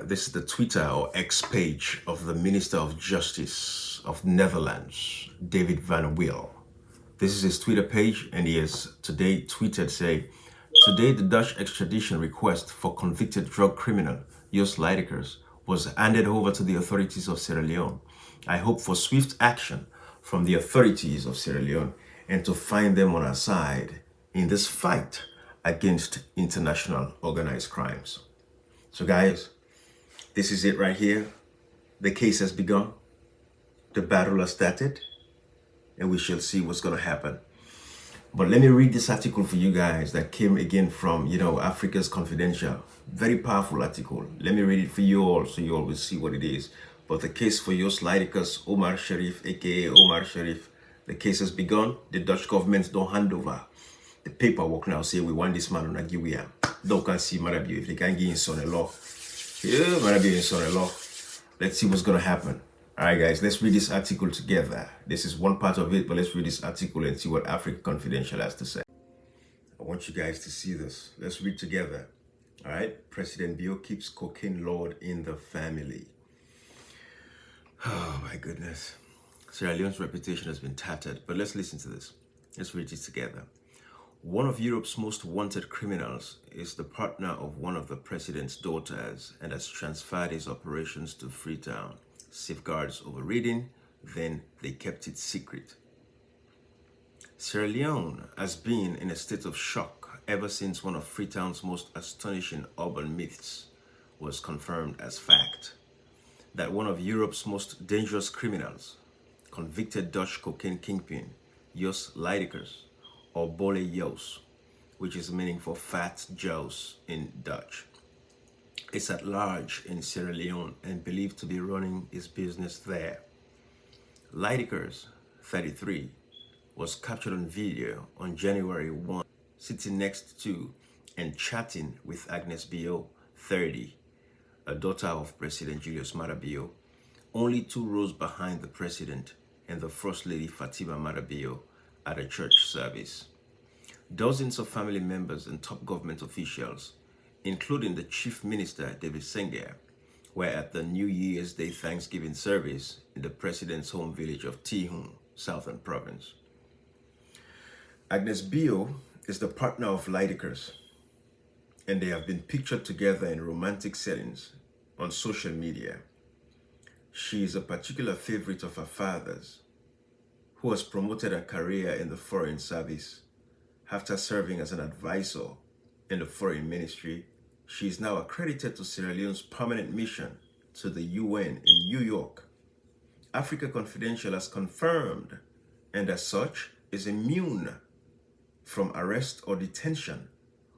this is the Twitter or X page of the Minister of Justice of Netherlands, David Van Wil. This is his Twitter page, and he has today tweeted, say, today the Dutch extradition request for convicted drug criminal Jos Leijdekkers was handed over to the authorities of Sierra Leone. I hope for swift action from the authorities of Sierra Leone and to find them on our side in this fight against international organized crimes. So guys, this is it right here. The case has begun. The battle has started, and we shall see what's going to happen. But let me read this article for you guys that came again from, Africa's Confidential. Very powerful article. Let me read it for you all so you all will see what it is. But the case for Jos Leijdekkers, Omar Sharif, aka Omar Sharif, the case has begun. The Dutch government don't hand over the paperwork now. Say we want this man on a Giwiam. Don't can see Marabio if they can get in son in law. Yeah, Marabio in son in law. Let's see what's gonna happen. Alright guys, let's read this article together. This is one part of it, but let's read this article and see what Africa Confidential has to say. I want you guys to see this. Let's read together. Alright, President Bio keeps cocaine lord in the family. Oh my goodness. Sierra Leone's reputation has been tattered, but let's listen to this. Let's read it together. One of Europe's most wanted criminals is the partner of one of the president's daughters and has transferred his operations to Freetown. Safeguards overridden, then they kept it secret. Sierra Leone has been in a state of shock ever since one of Freetown's most astonishing urban myths was confirmed as fact. That one of Europe's most dangerous criminals, convicted Dutch cocaine kingpin, Jos Leijdekkers, or Bole Jos, which is meaning for Fat Jos in Dutch, is at large in Sierra Leone and believed to be running his business there. Leijdekkers, 33, was captured on video on January 1, sitting next to and chatting with Agnes Bio, 30, a daughter of President Julius Maada Bio, only 2 rows behind the president and the First Lady Fatima Maada Bio at a church service. Dozens of family members and top government officials, including the Chief Minister David Senghor, were at the New Year's Day Thanksgiving service in the president's home village of Tihun, Southern Province. Agnes Bio is the partner of Leijdekkers, and they have been pictured together in romantic settings on social media. She is a particular favorite of her father's, who has promoted her career in the foreign service. After serving as an advisor in the foreign ministry, she is now accredited to Sierra Leone's permanent mission to the UN in New York. Africa Confidential has confirmed, and as such, is immune from arrest or detention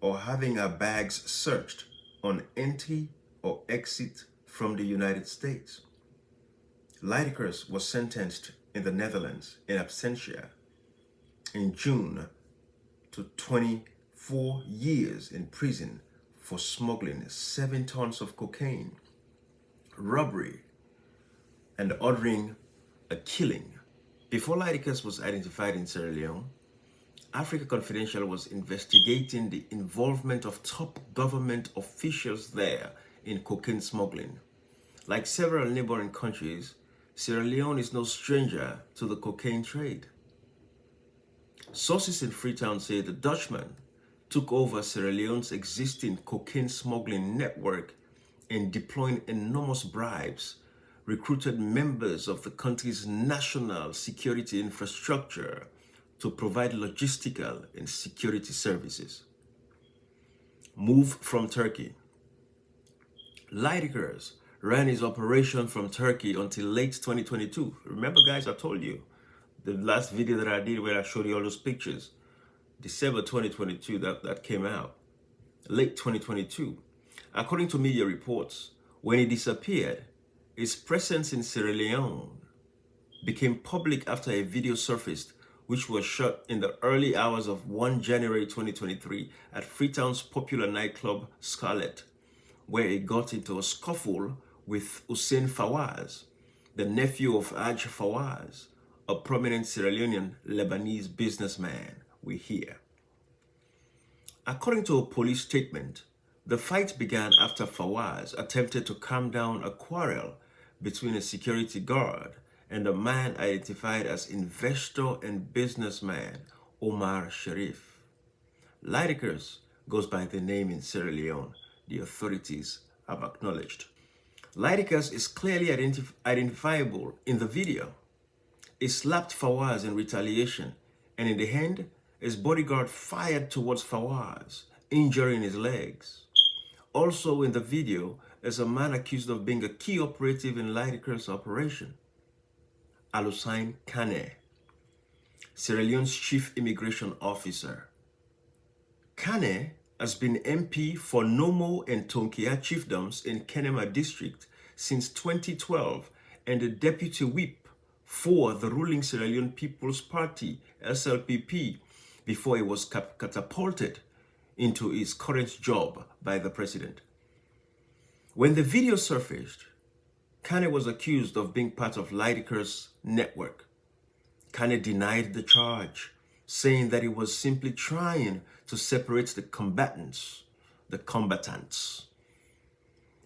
or having her bags searched on entry or exit from the United States. Leijdekkers was sentenced in the Netherlands in absentia in June to 24 years in prison for smuggling 7 tons of cocaine, robbery, and ordering a killing. Before Leijdekkers was identified in Sierra Leone, Africa Confidential was investigating the involvement of top government officials there in cocaine smuggling. Like several neighboring countries, Sierra Leone is no stranger to the cocaine trade. Sources in Freetown say the Dutchman took over Sierra Leone's existing cocaine smuggling network and, deploying enormous bribes, recruited members of the country's national security infrastructure to provide logistical and security services. Move from Turkey. Leijdekkers ran his operation from Turkey until late 2022. Remember guys, I told you, the last video that I did where I showed you all those pictures, December 2022, that came out. Late 2022. According to media reports, when he disappeared, his presence in Sierra Leone became public after a video surfaced which was shot in the early hours of 1 January 2023 at Freetown's popular nightclub Scarlet, where he got into a scuffle with Hussein Fawaz, the nephew of Haj Fawaz, a prominent Sierra Leonean Lebanese businessman, we hear. According to a police statement, The fight began after Fawaz attempted to calm down a quarrel between a security guard and a man identified as investor and businessman Omar Sharif. Leijdekkers goes by the name in Sierra Leone, the authorities have acknowledged. Leijdekkers is clearly identifiable in the video. He slapped Fawaz in retaliation, and in the end, his bodyguard fired towards Fawaz, injuring his legs. Also in the video is a man accused of being a key operative in Leijdekkers' operation, Alusain Kane, Sierra Leone's chief immigration officer. Kane has been MP for Nomo and Tonkia chiefdoms in Kenema district since 2012 and a deputy whip for the ruling Sierra Leone People's Party, SLPP, before he was catapulted into his current job by the president. When the video surfaced, Kane was accused of being part of Leijdekkers' network. Kane denied the charge, saying that he was simply trying to separate the combatants,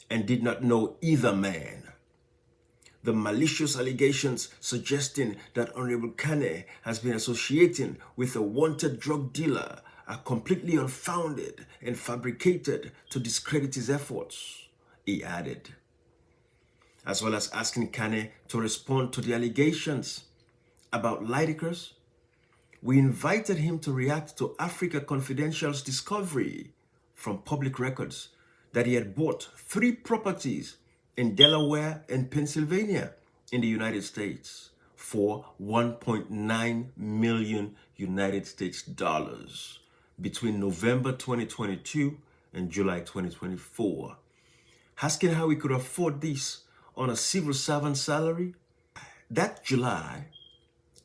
and did not know either man. The malicious allegations suggesting that Honorable Kane has been associating with a wanted drug dealer are completely unfounded and fabricated to discredit his efforts, he added, as well as asking Kane to respond to the allegations about Leijdekkers. We invited him to react to Africa Confidential's discovery from public records that he had bought 3 properties in Delaware and Pennsylvania in the United States for $1.9 million United States dollars between November 2022 and July 2024. Asking how he could afford this on a civil servant salary? That July,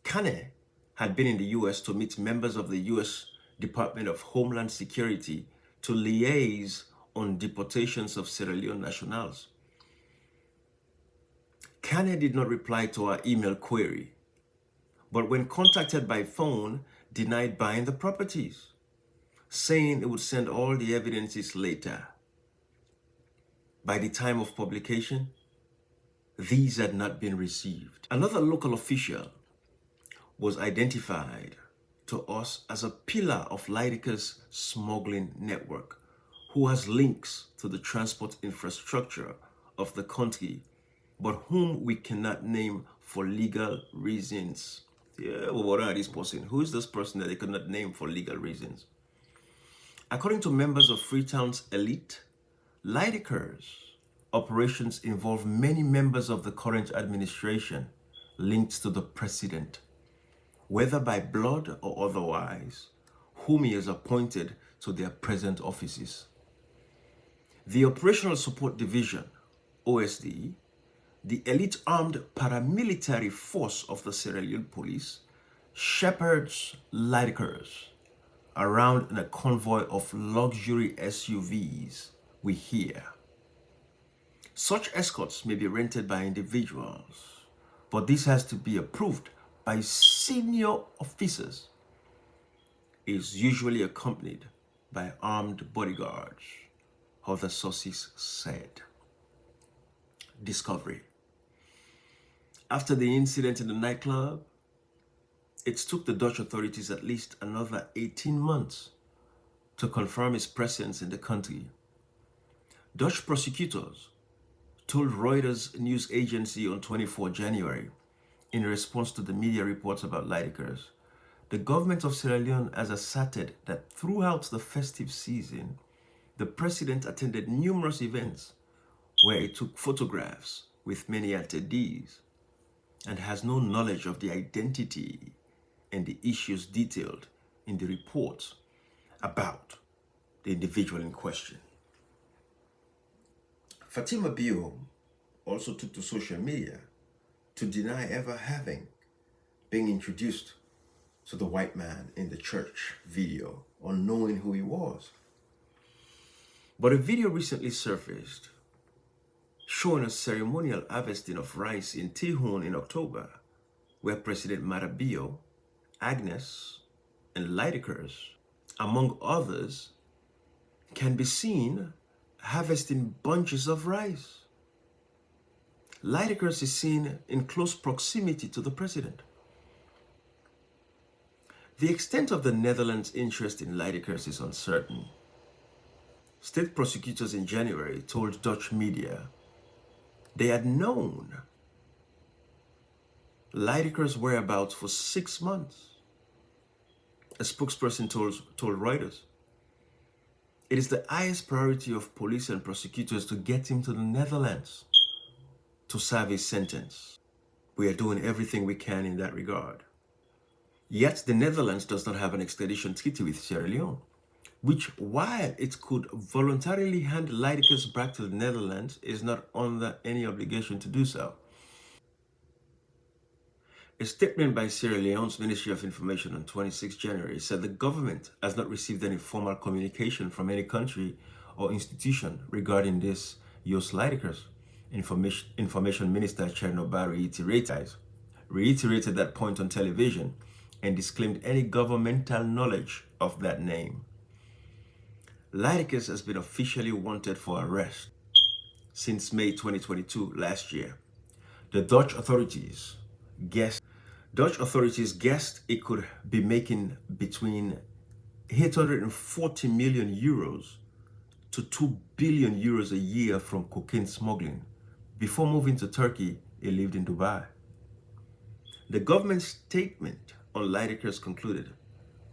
Kane had been in the US to meet members of the US Department of Homeland Security to liaise on deportations of Sierra Leone nationals. Kane did not reply to our email query, but when contacted by phone, denied buying the properties, saying it would send all the evidences later. By the time of publication, these had not been received. Another local official was identified to us as a pillar of Leijdekkers' smuggling network, who has links to the transport infrastructure of the country, but whom we cannot name for legal reasons. Yeah, well, what are this person? Who is this person that they could not name for legal reasons? According to members of Freetown's elite, Leijdekkers' operations involve many members of the current administration linked to the president, whether by blood or otherwise, whom he has appointed to their present offices. The Operational Support Division, OSD, the elite armed paramilitary force of the Sierra Leone police, shepherds Leijdekkers around in a convoy of luxury SUVs, we hear. Such escorts may be rented by individuals, but this has to be approved by senior officers. It is usually accompanied by armed bodyguards, other sources said. Discovery. After the incident in the nightclub, it took the Dutch authorities at least another 18 months to confirm his presence in the country. Dutch prosecutors told Reuters news agency on 24 January, in response to the media reports about Leijdekkers, the government of Sierra Leone has asserted that throughout the festive season, the president attended numerous events where he took photographs with many attendees and has no knowledge of the identity and the issues detailed in the report about the individual in question. Fatima Bio also took to social media to deny ever having been introduced to the white man in the church video or knowing who he was. But a video recently surfaced showing a ceremonial harvesting of rice in Tihun in October, where President Marabio, Agnes, and Leijdekkers, among others, can be seen harvesting bunches of rice. Leijdekkers is seen in close proximity to the president. The extent of the Netherlands' interest in Leijdekkers is uncertain. State prosecutors in January told Dutch media they had known Leijdekkers' whereabouts for 6 months. A spokesperson told Reuters, "It is the highest priority of police and prosecutors to get him to the Netherlands to serve his sentence. We are doing everything we can in that regard." Yet the Netherlands does not have an extradition treaty with Sierra Leone, which, while it could voluntarily hand Leijdekkers back to the Netherlands, is not under any obligation to do so. A statement by Sierra Leone's Ministry of Information on 26 January said the government has not received any formal communication from any country or institution regarding this Joost Leijdekkers. Information Minister Chernobyl reiterated that point on television and disclaimed any governmental knowledge of that name. Leijdekkers has been officially wanted for arrest since May 2022 last year. The Dutch authorities guessed it could be making between 840 million euros to 2 billion euros a year from cocaine smuggling. Before moving to Turkey, he lived in Dubai. The government statement on Leijdekkers concluded,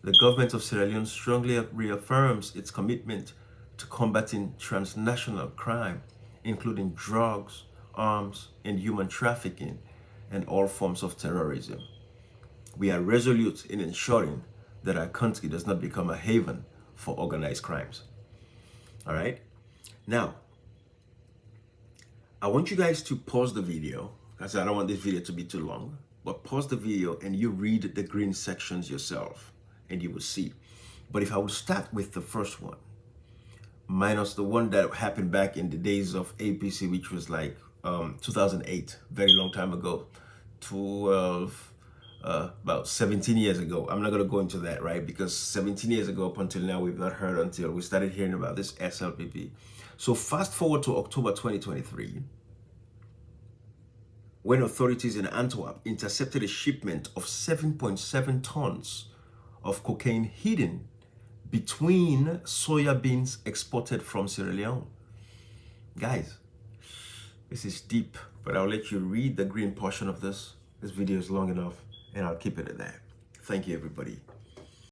"The government of Sierra Leone strongly reaffirms its commitment to combating transnational crime, including drugs, arms, and human trafficking, and all forms of terrorism. We are resolute in ensuring that our country does not become a haven for organized crimes." All right? Now, I want you guys to pause the video, because I don't want this video to be too long, but pause the video and you read the green sections yourself and you will see. But if I would start with the first one, minus the one that happened back in the days of APC, which was like 2008, very long time ago, to about 17 years ago. I'm not going to go into that, right? Because 17 years ago up until now, we've not heard until we started hearing about this SLPP. So fast forward to October 2023, when authorities in Antwerp intercepted a shipment of 7.7 tons of cocaine hidden between soya beans exported from Sierra Leone. Guys, this is deep, but I'll let you read the green portion of this. This video is long enough, and I'll keep it at that. Thank you, everybody.